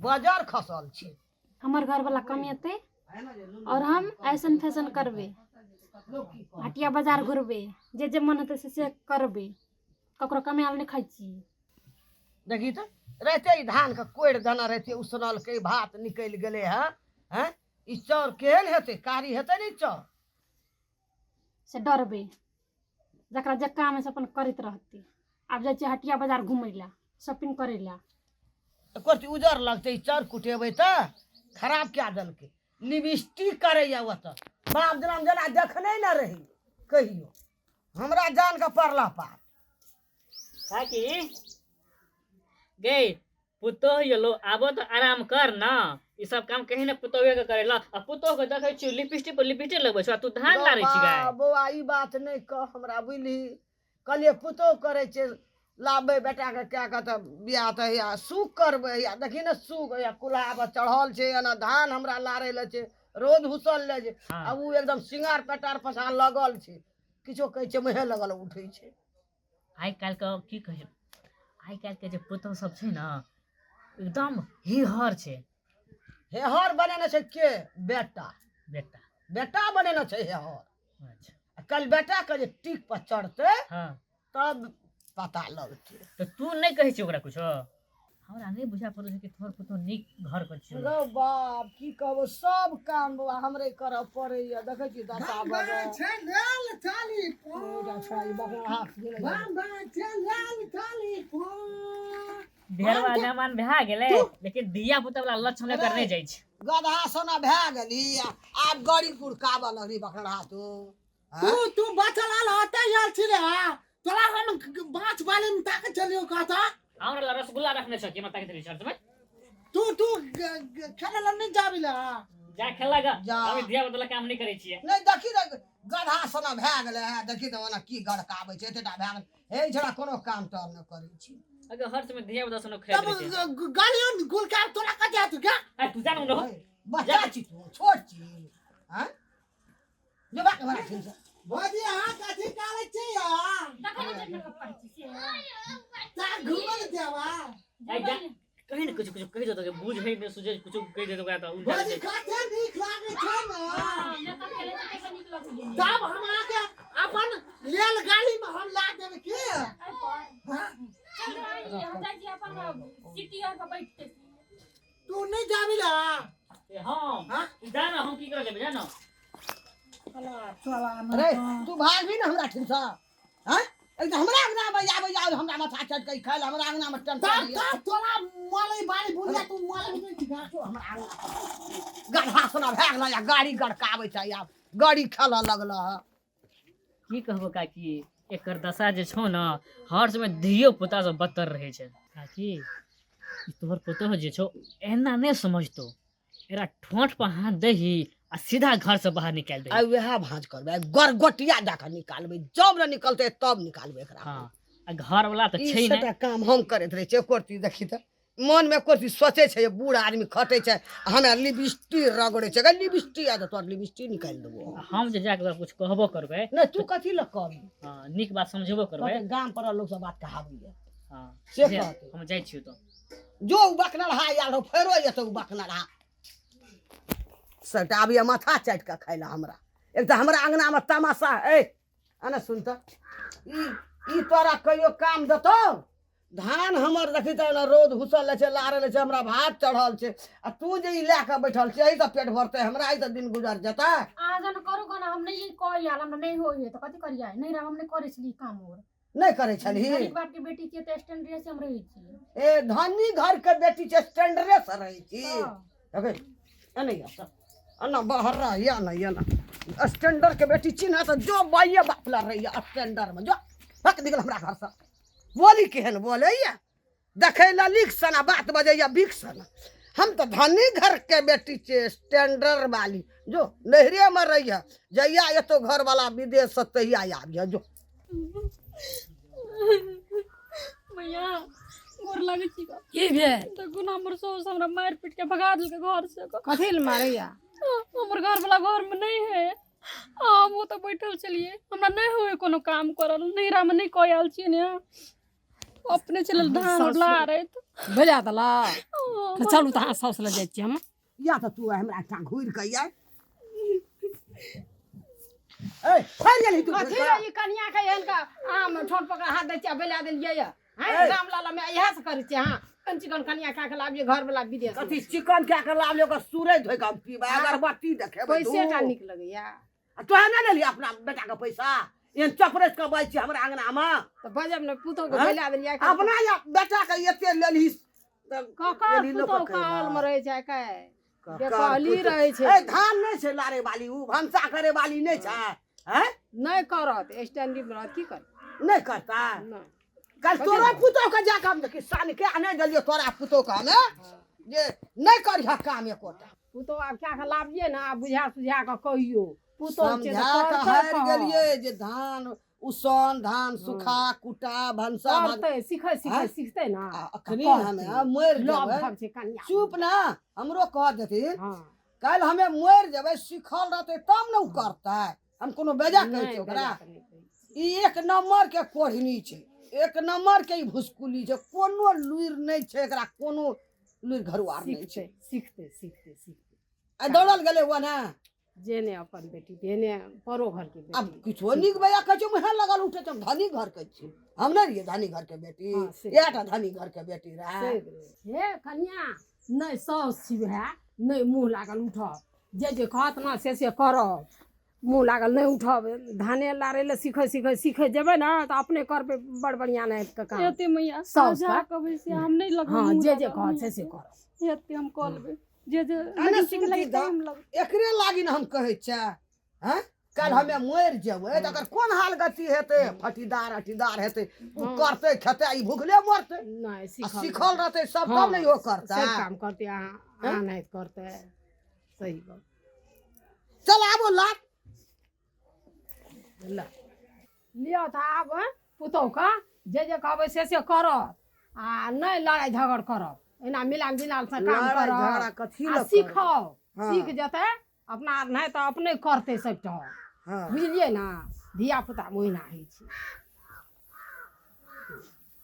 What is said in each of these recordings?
बाजार खसल छे। हमार घर वाला कमेते और हम ऐसन फैशन करबे, हटिया बाजार घुरबे, जे मन होते से करबे, ककरो कमाल नहीं खाई छी। देखी तो रहते धान का कोड़ दाना रहते उसनल के भात निकल गए हैं ई चाउर केहन हेते, कारी हेते नहीं चाउर से डरबे, जकरा जे काम है से अपन करत रहते। आब जाए हटिया बाजार घूमे ला, शॉपिंग करे ला, तो करती उजर लगते चाउर कुटेबे तो खराब क्या दल के लिपस्टिक करे वो तो बाप जन्म जना देखने न रही कहियो हमरा जान का परला पार काकी गई पुतो लो आबो तो आराम कर ना, ई सब काम कहीं ना पुतोवे के करेला। आ पुतो के देखे छी लिपस्टिक पर लिपस्टिक लगबै छ, तू धान लारै छी गाय। बौआ ई बात नहीं कह हमरा बुझली, कहलिए पुतो करे छे लाबे बेटा के क्या कहता बियाह त या सुख करबे या देखी न सुख या कुल्हा पर चढ़ल छे या ना धान हमरा लारे ले छे रोज हुसल ले जे अब उ एकदम सिंगार पेटार पछा लगल छे, किछो कहै छे मुहे लगल उठै छे। आइ काल के की कहे, आइ काल के जे पुतो सब छे ना एकदम हिहर छे। हेहर बनेने छे के बेटा, बेटा बेटा बनेने छे हेहर। अच्छा कल बेटा के जे टिक पर चढ़ते हां तब पता लगते। तो तू नहीं कहे छी ओकरा कुछो? हमरा नहीं बुझा पड़ो छै कि तोहर पुतो नीक घर के छी। रो बाप की कहबो सब काम बुआ हमरे करऽ पड़ैया, देखै छी दाता बाबा छे लाल थाली ओटा छाई बाबा हाथ गेलै बाबा छे लाल थाली ढेरवा जमान भा गेले लेकिन दिया पुता वाला लक्षण कर नहीं जाय छै। गधा सोना भै गेली आब गाड़ी कुड़काबऽ लगली बकरा तू बचल आल हते यार छिले तोरा हम बाँच वाले में ताके चलियो कहता हमरा रसगुल्ला रखने छ कि मता के तेरी शर्त में तू खेले ल नहीं जाबिला जा खेलागा जा। हम दिया बदला काम नहीं करे छिए। नहीं देखी रे गधा सोना भै गेलै है, देखी त ओना की गड़काबै छै एतेटा भै गेल हे छड़ा कोनो काम तो न करै छी। अगर हर समय दिया बदला सुनो तब खेले छै गालियों गुलकार तोरा का जात क्या आ तू जान न बच्चा छी तू छोट छी हैं जो बात हमरा ठीक छै भौजी हां कथि काले छी या देखै नै जेना पड़ छी से ता घुमल देवा जा कहीं न कुछ कुछ कहि दो तो बुझ है न सुझे कुछ कहि दे तो का तो उठा भौजी दे। कथे नीक लागे छै ना मैं तो खेले से कैसे निकल गई तब हमरा के अपन लेल गाड़ी में हम ला देब की आई पर चल रही हम जाई छी अपन सिटी और पर बैठते तू नहीं जाबिला हां जाना हम की करे जाबे जानो अरे तू भाग भी न हमरा ठीक छ हैं एकदम हमरा अंगना में आबै हमरा माथा चट के खाइल हमरा अंगना में टन तब तोरा मोले बारी बुझा तू मोले नहीं ठिका हमरा अंगना गधा सोना भै गेलै या गाड़ी गड़काबै छै या गाड़ी खेलऽ लगल है। की कहबो काकी एकर दशा जे छौ न हर समय धियो पुता से बदतर रहे छै। काकी ई तोहर पुतो जे छौ एना नहीं समझतो, एरा ठोंठ पर हाथ दही आ सीधा घर से बाहर निकाल दे। आ वह भांज करबे गरगोटिया जाके निकालबे, जब न निकलते तब निकालबे एकरा। हां आ घर वाला तो छै ई नहीं सबटा काम हम करैत रहे छै करती देखी त मन में करती सोचे छै बूढ़ आदमी खटे छै हमरा लिपस्टिक रगड़े छै ग लिपस्टिक आ तोर लिपस्टिक निकाल देबो। हम जे जाके कुछ कहबो करबे नहीं तू कथी ल कहबी हां नीक बात समझबो करबे गाम पर लोग सब बात कहाबैया हां से जे कहते। हम जाय छियो तो जो बकनरहा यार हो फेरो ये तो बकनरहा सबटा आबिया माथा चाट के खाइला हमरा। एक त हमरा अंगना में तमाशा ए अने सुन त ई तोरा कहियो काम देतो धान हमर देखी त रोद हुसल छै लारे छै हमरा भात चढ़ल छै आ तू जे ई ला के बैठल छै एही त पेट भरते हमरा एही त दिन गुजर जता। आ जन करू गना हम नहीं कोई यार हम नहीं होई तो कथि करिया नहीं हम नहीं करे छली काम और नहीं करे छली गरीब बाप के बेटी के त स्टैंडर्ड से हम रही छी ए धनी घर के बेटी छै स्टैंडर्ड से रही छी देखे एने या अन्ना बाहर रह या ना स्टैंडर्ड के बेटी चिन्ह त जो बाइये बापला रही स्टैंडर्ड में जो हक निकल हमरा घर से बोली केहन बोले या देखे ला लिख सना बात बजैया बिक सना हम तो धनी घर के बेटी छे स्टैंडर्ड वाली जो नहरे में रही जइया ये तो घर वाला विदेश से तहिया आबिया जो भैया गोर लागे छी का की भे तो गुना हमर सौस हमरा मार पीट के भगा देलके घर से कथी ल मारैया हमर घर वाला घर में नहीं है हम वो तो बैठल चलिए हमरा नहीं हुए कोनो काम करल नैरा में नहीं कोई आल छी ने अपने चल धान ला रहे तो भेजा दला चलू तो हाँ साउस ले जाए हम या तो तू हमरा टा घुर के या ए फाड़ गेली तू कथी रे ई कनिया के इनका आम ठोट पकड़ हाथ दै छियै बेला देलियै या हैं राम लाला में इएह से करै छियै हां चिकन कनिया का के लाबिए घर वाला विदेश कथी चिकन क्या कर लालियो का सूरज धोइ के पीबा अगरबत्ती देखेबे पैसे टा निक लगैया तो है ना ले अपना बेटा का पैसा ये चपरेस के बाई छी हमरा अंगना में तो बजब ने पुतो के बेला देलियै अपना या बेटा के एते लेली काका पुतो काल में रहे छै के बेकाली रहे छै ए धान नहीं छै लारे वाली उ भंसा करे वाली नहीं छै हैं नहीं करत स्टैंडिंग में रहत की कर नहीं करता नहीं कल तोरा पुतो के जाके हम किसान के नहीं दिलियो तोरा पुतो का ने जे नहीं करिया काम एकोटा पुतो आब क्या के लाबिए ना आब बुझा सुझा के कहियो पुतो छै समझा के हार गेलिए जे धान उसन धान सुखा कुटा भंसा करते सीखते ना अखनी हमें मर लोभ जेबै भग छै कनिया चुप ना हमरो कह देथिन हां कल हमें मर जेबै सिखल रहते तब न उ करतै हम कोनो बेजा कहै छै ओकरा ई एक नंबर के कोढ़नी छै एक नंबर के ई भुसकुली छै कोनो लुइर नहीं छै एकरा कोनो लुइर घरवार नहीं छै सीखते आ दौड़ल गेलै वो ना जेने अपन बेटी देने परो घर के अब बेटी किछो नीक बेजा कहै छै मुहे लगल उठे छै धनी घर के छी हम नहीं रहिए धनी घर के बेटी हाँ, से। एटा धनी घर के बेटी रहे हे कन्या नहीं साउस छिबे नहीं मुंह लागल उठब जे कहत ना से करब मुंह लागल नहीं उठब धाने लारे ले सीखे जेबे ना तो अपने करबे बड़ बढ़िया नहीं के काम एते मैया साउस साझा का? कबे से हम नहीं लग हां जे कहत से करब एते हम कॉल बे जे अने लगी सुन लगी दीदा, टाइम लग एकरे लागिन हम कहै छै हैं कल हमें मर जेबै त अगर कोन हाल गति हेतै फटीदार अटीदार हेतै उ करतै खेतै ई भूखले मरतै नहीं आ सिखल रहतै सब तब नहीं हो करतै सब काम करते आ नहीं करते सही बात चल आबो लात ला लियो त आब पुतौ का जे कहबै से करत आ नहीं लड़ाई झगड़ करब एना मिलान बिलाल से काम लड़ाई झगड़ा करब कथी आ लग सीखो हाँ। सीख जते अपना नहीं तो अपने करते सबटा हां बुझलिए ना धिया पुता मोहिना होइ छै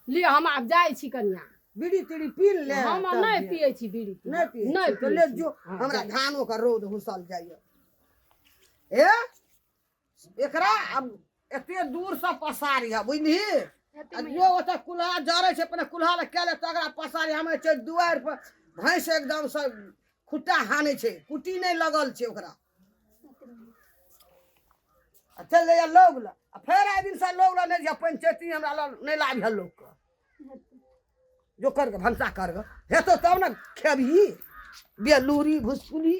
लियो हम आब जाइ छी कन्या बीड़ी तीड़ी पी ले हम तब नहीं जे। पिए छी बीड़ी नहीं पी नहीं तो पियै ले छी। जो हाँ, हमरा जाय। धानो का रोद घुसल जाइए ए एकरा अब एते दूर से पसारी है बुझली आ जो ओते कुल्हा जरे छै अपने कुल्हा ले केले तगड़ा पसारी हमें छै दुआर पर भैंस एकदम से खुट्टा हाने छै कुटी नहीं लगल छै ओकरा आ चल जाइए लोग ला आ फेर आइ दिन से लोग ला नहीं जा पंचायती हमरा ला नहीं लाभिया लोग के जो कर के भंसा कर हेतो तब ना खेबही बेलूरी भुसकुली